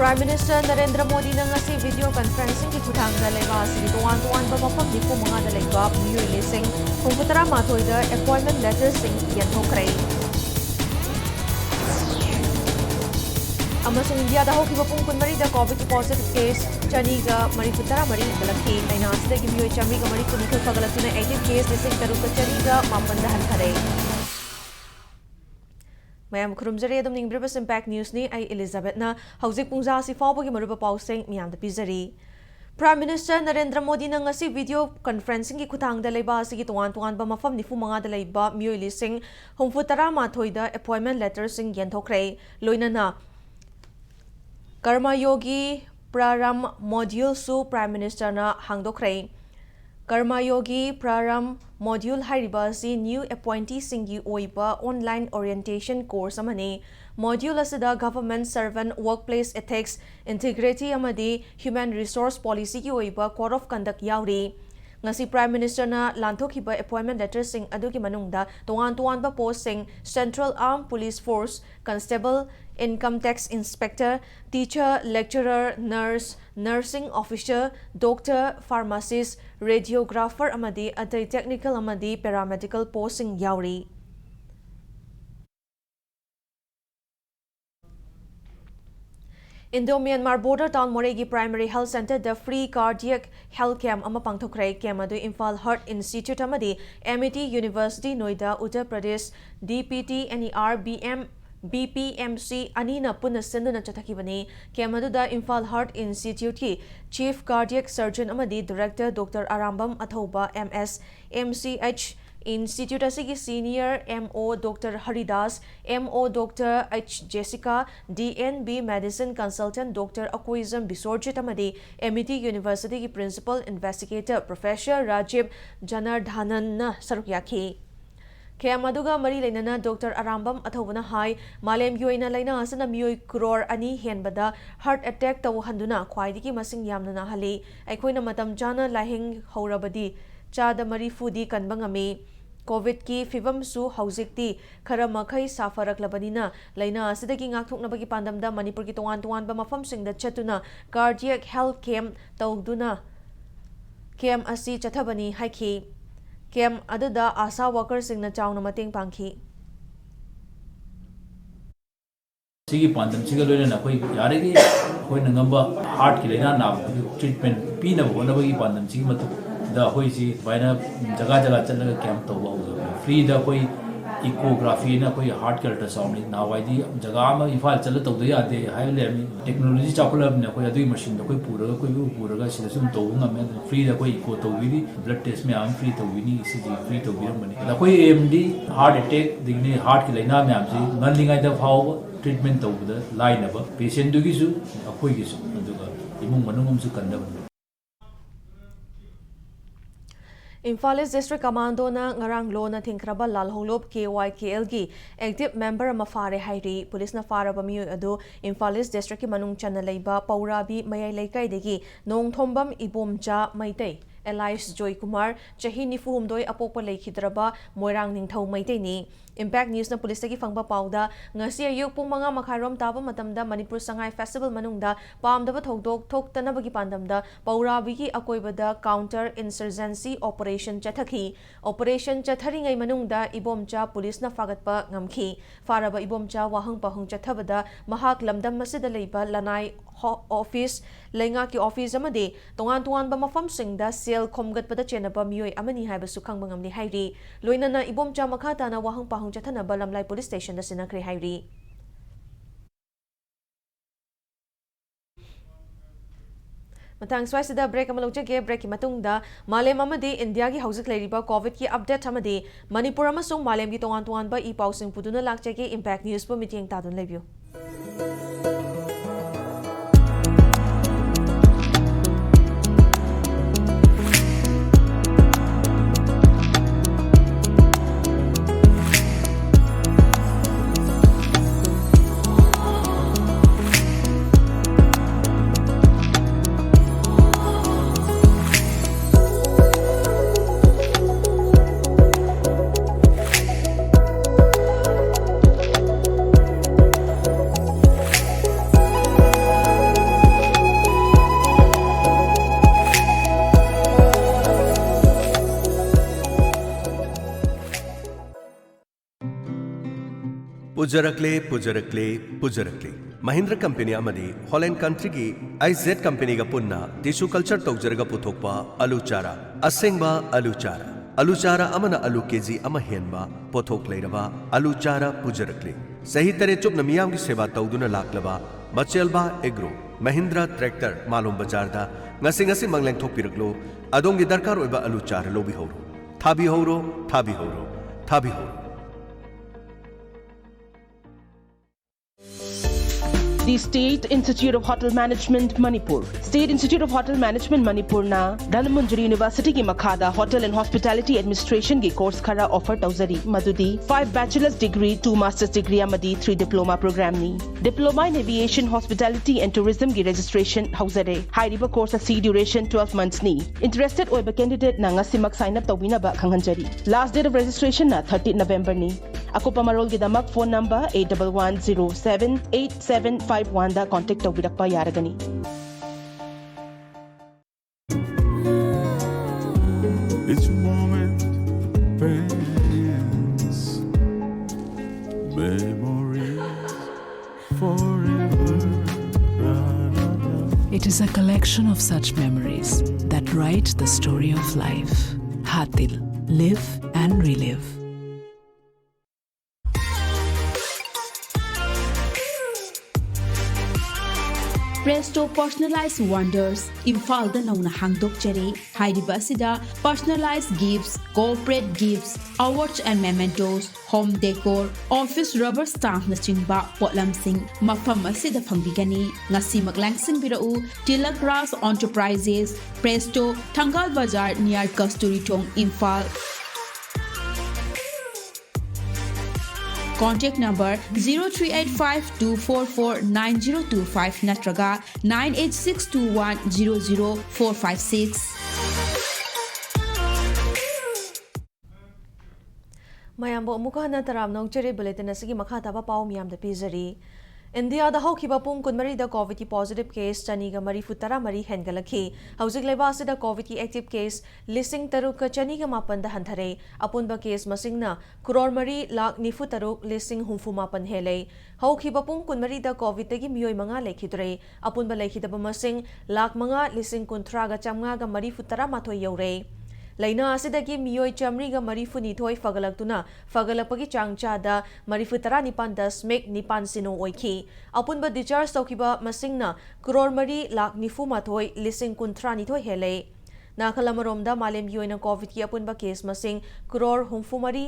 Prime Minister Narendra Modi na ngasi video conferencing ki khutangda leba si tuwan-tuwan ba mafam ni pu mga da leba miyoy lising kung putara mathoy da appointment letters sing yanthokre. Amasung India da hokiba pung kunmari da COVID positive case chaniga Manipur mari dalaki aina asda ki miyoy chamiga mari kunikho pagalatuna 18 case lising taruka chaniga mapanda hankhare. Mayam khurumjari adum ningbrebas impact news ni ai Elizabeth na hauzik pungja si fawbagi maruba pauseng miyam da pizari. Prime Minister Narendra Modi na ngasi video conferencing ki khutangda leiba si tuwan-tuwan ba mafam nifu mga da leiba miyoy lising humfutara mathoi da appointment letters sing yanthokre loinana Karma Yogi Praram module su Prime Minister na hangdokre. Karma Yogi Praram module hariba si new appointee singi oiba online orientation course amani. Module asida government servant workplace ethics integrity amadi human resource policy ki oiba code of conduct yauri. Ngasi Prime Minister na lanthokiba appointment letter sing aduki manungda tuwan-tuwan ba post sing Central Armed Police Force Constable Income Tax Inspector, Teacher, Lecturer, Nurse, Nursing Officer, Doctor, Pharmacist, Radiographer amadi atay Technical amadi Paramedical posting yauri. Indo-Myanmar border town Moregi Primary Health Center the free cardiac health camp ama pangthokrai camp adu Imphal Heart Institute amadi MIT University Noida Uttar Pradesh DPT NER BPMC Anina Puna Sinduna Chatakibani camp adu da Imphal Heart Institute ki Chief Cardiac Surgeon amadi Director Dr. Arambam Athoba MS MCH Institute asigi Senior MO Dr. Haridas, MO Dr. H. Jessica, DNB Medicine Consultant Dr. Akwizam Bisorjit amadi MIT University ki Principal Investigator Professor Rajiv Janardhanan na sarukyaki. Kaya maduga mari lainana Dr. Arambam Athobana hai malem yoina laina asana miyoy crore ani henbada heart attack tawhanduna khwaidiki masing yamna na hali aikoina matam jana lahing haurabadi Chada mari fudi kanbangami COVID ki fibam su hauzikti khara makhai safarak labanina laina asidagi ngakthoknabagi pandamda Manipur ki tuwan-tuwan ba mafam singda chatuna cardiac health camp tawduna camp asi chathabani haiki camp aduda asa worker singna chawna mateng pangki sigi pandam siga loina na koi yaregi koi nangamba heart ki laina na treatment pina bona bagi pandam sigi matu da hoi si vaina jaga chalga camp to ba free da koi ecography na koi heart care ultrasound ni na wai di jaga ma ifal chala to ya de hai le mi technology chapula na koi adui machine da koi pura sida sum to ngam free da koi eco to wi blood test me am free to wi ni ecg free to wi mani da koi AMD heart attack digni heart ki laina me am si nganlingai da phau treatment to da line ba patient du gi su akoi gi su aduga imung manungum su kan da Imphal East District Commando na ngarang lo na thingkraba lalhonglop KYKL gi active member ma fare hairi police na fara ba miyo adu Imphal East District ki manung chana leiba Paurabi mayai leikai degi Nongthombam Ibomcha Maitei Elias Joy Kumar chahi nifu humdoi apopa leikhidraba Moirang Ningthau Maitei ni Impact News na police gi fangba pauda ngasi ayuk pung mga makharom taba matamda Manipur Sangai Festival manungda pamdaba thokdok thoktana bagi pandamda Paurabi gi akoibada counter insurgency operation chathaki operation chathari ngai manungda Ibomcha police na fagatpa ngamki faraba Ibomcha wahang pahung chathabada mahak lamdam masida leiba lanai office lenga ki office amade tongan ba mafam singda sel khomgat pada chenaba mioi amani haiba sukhang bangamni hairi loinana Ibomcha makhata na wahang pahung chathana balamlai police station da sinakre hairi matang swaisida break amalojage break ki matungda malem amadi India gi hauzik leiriba COVID ki update amadi Manipur amasung malem gi tongan ba I pausing puduna lakchage Impact News bu meeting tadun lebiu पुजरकले पुजरकले पुजरकले Mahindra company अमदी Holland country की IZ company का पुन्ना tissue culture तौजरगा पुथोकपा आलू चारा असेंगबा आलू चारा अमना आलू केजी अमा हेनबा पोथोक लेरबा आलू चारा पुजरकले सही तरह चुपना मियाम की सेवा तौदुना लाकलबा मचेलबा एग्रो महिंद्रा ट्रैक्टर मालूम बाजारदा ngasi मंगलेंग थोकपिरकलो अदोंगी दरकार ओइबा आलू चारा लोबी होरो थाबी होरो The State Institute of Hotel Management Manipur. State Institute of Hotel Management Manipur na Dhanmanjari University ki makhada Hotel and Hospitality Administration ki course khara offer tauzari madudi 5 bachelor's degree 2 master's degree amadi 3 diploma program ni diploma in aviation hospitality and tourism ki registration hauzare hairiba course a duration 12 months ni interested oiba candidate na ngasimak sign up tawina ba khanghanjari last date of registration na 30 November ni akopa marol gi damak phone number 81107875 da contact tawbirakpa yaragani Each moment pains memories forever. It is a collection of such memories that write the story of life. Hatil, live and relive. Presto Personalized Wonders Imphal nauna hangdok chere hairiba asida personalized gifts, corporate gifts, awards and mementos, home decor, office rubber stamp na chingba potlam sing mafam asida phangbigani ngasi maglangsing birau Tilak Ras Enterprises Presto Thangal Bazar near Kasturi Thong Imphal. Contact number 0385-244-9025 natraga 98621-00456. mayambo amuka hana taram nong chere bulletin asigi makha taba pau miyam da pizari India da haukiba pung kunmari da COVID ki positive case chani ga mari futara mari hengalakhi haujik leba asida COVID ki active case listing taruk ka chani ga mapan da hanthare apunba case masingna crore mari lakh nifu taruk listing humfu mapan hele haukiba pung kunmari da COVID tagi miyoi manga lekhidre apunba lekhidaba masing lakh manga listing kunthra ga chamnga ga mari futara mathoi yaure Laina asidagi miyoi chamri ga marifu nithoi fagalaktuna fagalapagi changchada marifu tara nipan das mek nipan sino oiki apunba discharge taukiba masingna crore mari lakh nifu mathoi lising kunthra nithoi hele nakhalamaromda malem yoina COVID ki apunba case masing crore humfu mari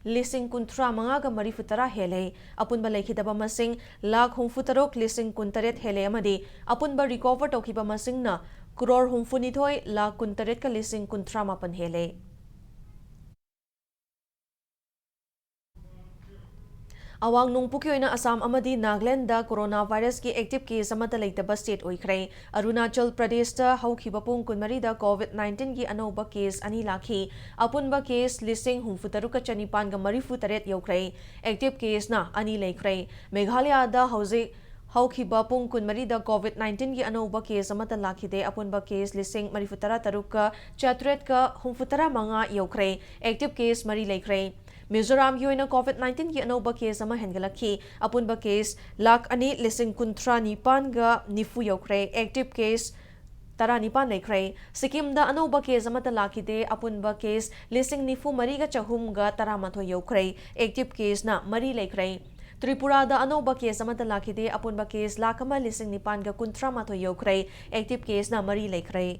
lising kunthra manga ga marifu tara hele apunba lekhidaba masing lakh humfu tarok lising kuntaret hele amadi apunba recover taukiba masingna crore humfunithoi lakh kuntaret ka lising kunthra mapan hele Awang nungpuki oina Assam amadi Nagaland da coronavirus ki active case amata leitaba state oikhre Arunachal Pradesh da haukiba pung kunmari da COVID-19 ki anoba case ani lakhi apunba case listing humfutaruka chanipan ga marifu taret yaukhre active case na ani leikhre Meghalaya da hauzik haukiba pung kunmari da COVID-19 ki anoba case amata lakhide apunba case listing marifutara taruka chatret ka humfutara manga yaukhre active case mari leikhre Mizoram yoina COVID-19 ki anoba case ama hengalakhi apunba case lakh ani listing kunthra nipan ga nifu yaukhre active case tara nipan leikhre Sikkim da anoba case amata lakhide apunba case listing nifu mari ga chahum ga tara matho yaukhre active case na mari leikhre Tripura da anoba case amata lakhide apunba case lakama listing nipan ga kunthra matho yaukhre active case na mari leikhre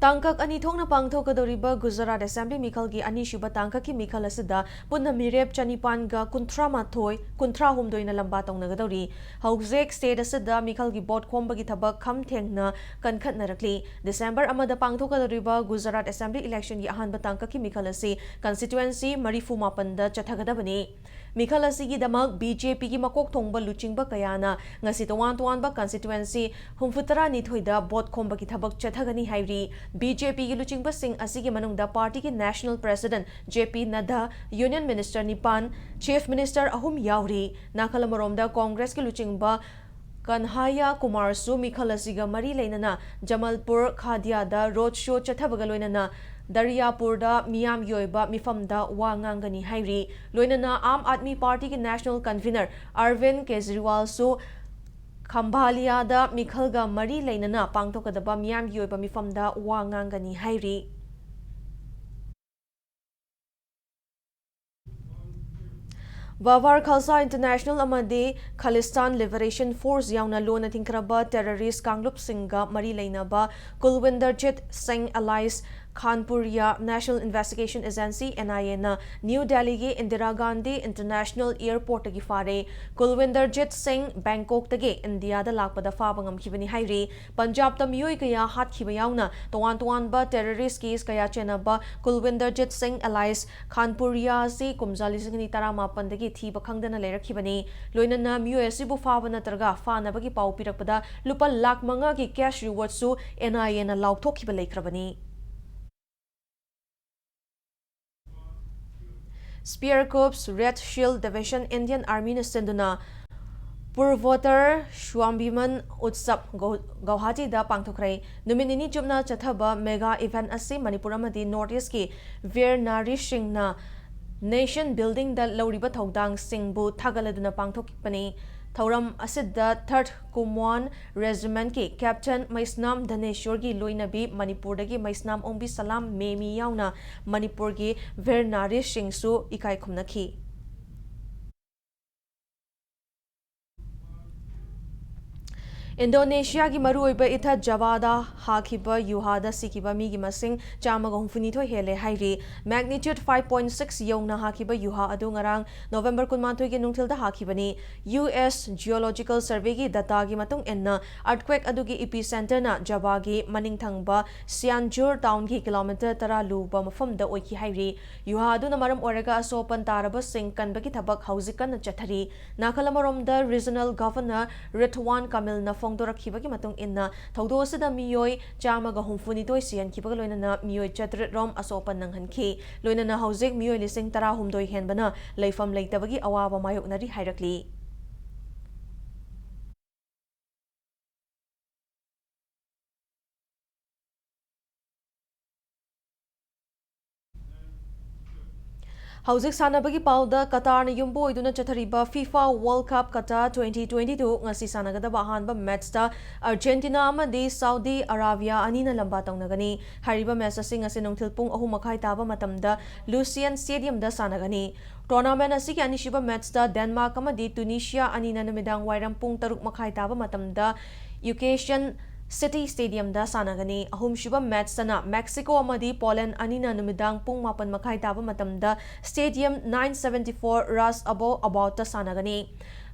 Tangkak ani thongna pangthokadoriba Gujarat Assembly Mikhalgi ani shuba tangkaki Mikhal asida punna mirep chanipan ga kunthra mathoi kunthra humdoina lamba tongnagadori haujek state asida Mikhalgi bot khombagi thabak kham thengna kankhat narakli December amada pangthokadoriba Gujarat Assembly election gi ahanba tangkaki Mikhal asi constituency marifu mapanda chathagadabani Mikhal asigi damak BJP gi makok thongba luchingba kayana ngasi towan ba constituency humfutara nithoida bot khombagi thabak chathagani hairi BJP ki luchingba sing asigi manungda party ki national president JP Nadha union minister Nipan chief minister ahum yauri nakalamaromda congress ki luchingba Kanhaya Kumarsu Mikhalasiga Mari Lainana Jamalpur Khadiada Road Show Chathabagaloinana Daryapurda Miyam Yoiba Mifamda Wangangani Hairi Loinana Aam Admi Party ki National Convener Arvind Kejriwal Su Khambhaliada Mikhalga Mari Lainana Pangtokadaba Miyam Yoiba Mifamda Wangangani Hairi Bavar Khalsa International Amadi Khalistan Liberation Force Yauna Lona Tinkraba Terrorist Kanglup Singha Mari Lainaba Kulwinderjit Singh Allies Kanpuriya National Investigation Agency NIA na New Delhi ge Indira Gandhi International Airport gi fare Kulwinderjit Singh Bangkok tage India da lakpada fabangam khibani hairi Punjab ta miyoi kaya hat khiba yauna towan ba terrorist case kaya chenaba Kulwinderjit Singh Allies Kanpuriya si kumjali singni tarama pandagi thiba khangdana leirakhibani loinana miyoi asibu fabana targa fana bagi pau pirakpada lupa lakh manga ki cash reward su NIA na laukthokhiba leikrabani Spear Corps Red Shield Division Indian Army na senduna Purvotar Shwambiman Utsap Guwahati da pangthokrai numinini jumna chathaba mega event asi Manipur amadi Northeast ki Veer Nari Singh na Nation Building da lauriba thodang singbu thagaladuna pangthokipani Thauram asidda 3rd Kumwan Regiment ki Captain Maisnam Dhaneshwar gi loinabi Manipur dagi Maisnam Ongbi Salam Memi yauna Manipur gi Veer Nari Singh su ikai khumnakhi Indonesia ki maruiba itha Javada hakiba yuhada sikiba mi gi masing chamaga humfunithoi hele hairi magnitude 5.6 yongna hakiba yuha adu ngarang November kunmanthoi gi nungthilda hakibani US Geological Survey gi data gi matung enna earthquake adu gi epicenter na Java gi maningthangba Sianjur town gi kilometer 10 luba mafam da oiki hairi yuha adu na maram oraga asopan taraba sing kanba gi thabak haujikan na chathari nakalamarom da regional governor Ritwan Kamil na Fongdorakhiba ki matung inna thaudo asida miyoi chamaga humfunitoi sian khibaga loinana miyoi chatrit rom asopan nanghanki loinana haujik miyoi lising 10 henbana leifam leitabagi awaba mayoknari hairakli Haujik sanabagi pauda Qatar na yumbo iduna chathariba FIFA World Cup Qatar 2022 ngasi sanagadaba ahanba match ta Argentina amadi Saudi Arabia anina lamba tawnagani hariba match asing ngasi nungthil pung 3:30 taba matamda Lucian Stadium da sanagani tournament asigi anishiba match ta Denmark amadi Tunisia anina namidang wairam pung 3:30 taba matamda Occasion City Stadium da sanagani ahum shiba match sana Mexico amadi Poland anina numidang pung 8:30 taba matamda Stadium 974 Ras about ta sanagani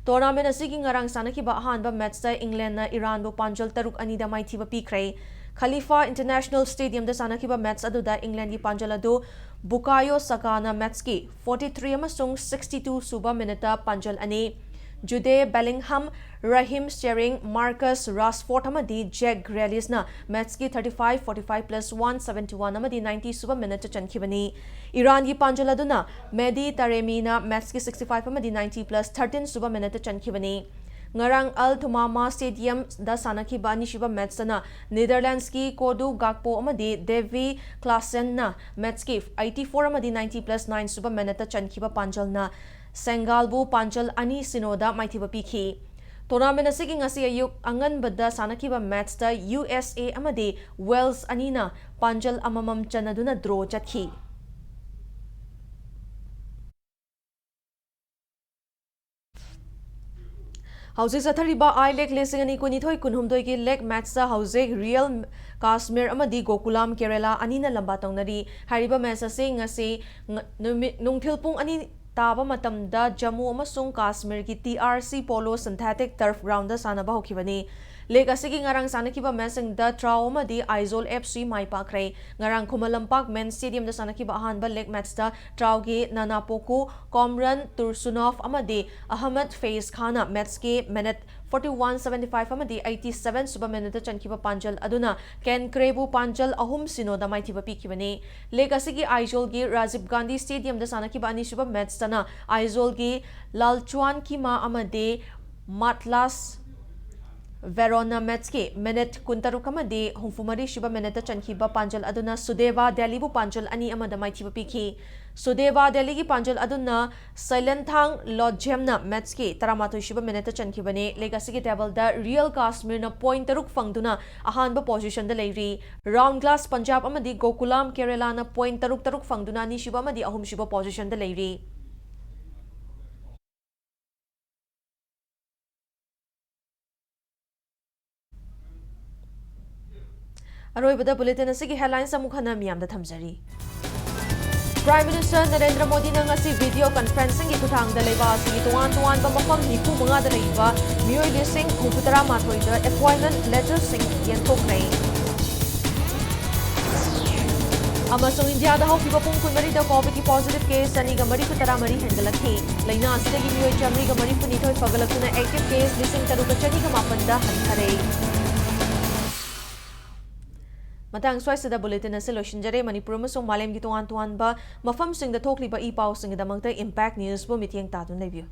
tournament asigi ngarang sanakiba ahanba match ta England na Iran bu panjal 3-2 da maithiba pikrai Khalifa International Stadium da sanakiba match aduda England gi panjal adu Bukayo Saka na match ki 43 amasung 62 suba minute panjal ani Jude Bellingham, Raheem Sterling, Marcus Rashford amadi Jack Grealish na match ki 35-45 plus 171 amadi 90 suba minute chankhibani Iran gi panjal aduna Mehdi Taremi na match ki 65 amadi 90 plus 13 suba minute chankhibani Ngarang Al Thumama Stadium da sanakhiba anishiba match sana Netherlands ki Kodu Gakpo amadi Devi Klaassen na match ki 84 amadi 90 plus 9 suba minute chankhiba panjal na Sengalbu Panchal Ani Sinoda Maithiba Pikhi tournament asigi ngasi ayuk angan bada sanakiba match ta USA amadi Wales anina Panchal amamam chanaduna draw chathi Haujik sathariba I Lake lesing ani kunithoi kunhumdoi ki lake match sa haujik Real Kashmir amadi Gokulam Kerala anina lamba tawnari hariba match ase ngasi nungthilpung ani Taba matamda Jammu amasung Kashmir ki TRC Polo Synthetic Turf Ground da sanaba hokhibani Lake asigi ngarang sanakiba matching da Trauma di Aizol FC maipakrai ngarang Kumalampak Men Stadium da sanakiba ahanba lake match da Traugi Nanapoku Komran Tursunov amadi Ahmed Faiz Khana match ki minute 41-75 amadi 87 suba minute chankiba panjal aduna Ken Krebu panjal ahum sinoda maithiba pikibani Lake asigi Aizol gi Rajiv Gandhi Stadium da sanakiba ani suba match tana Aizol gi Lalchuan Kima amadi Matlas Verona Metski, Minute Kuntarukamadi, Humfumari Shiba Minute Chankiba Panjal Aduna, Sudeva, Delibu Panjal, Ani Amada Maitiba Piki, Sudeva, Deligi Panjal Aduna, Silentang, Lord Jemna, Metski, Taramatu Shiba Minute Chankibane, Legacy Table, the Real Castmirna Point Taruk Fangduna, Ahanba position the Lady, Round Glass Punjab Amadi, Gokulam, Keralana, Point Taruk Fangduna, Nishiba Madi, Ahum Shiba position the Lady. अरोइबदा bulletin असि headlines अमुखना मियाम दा थमजरी prime minister Narendra Modi ने ngasi video conferencing की खुथांग दा लेबा असि तोवान तोवान बा मफम निफु मंगा दा लेबा मियोय लिसिंग हुपुतरा माथोय दा अपॉइंटमेंट लेटर सिंग यंथोक्रे अमसों इंडिया दा हौकिबा पुंग कुनमरी दा कोविड की पॉजिटिव केस सनी गा मरी कुतरा मरी हेंगलखी लैना असिदगी मियोय चमरी गा मरी फुनिथोय फगलकुना एक्टिव केस लिसिंग तरुका चनी गा मापन दा हनथरे Matang Swaisada Bulletin as Loshingere, Manipur, Malem Gituan Tuanba, Mafam Sing the Tokli by E Pow Sing the Mangta Impact News, Bumitiang Tatun Review.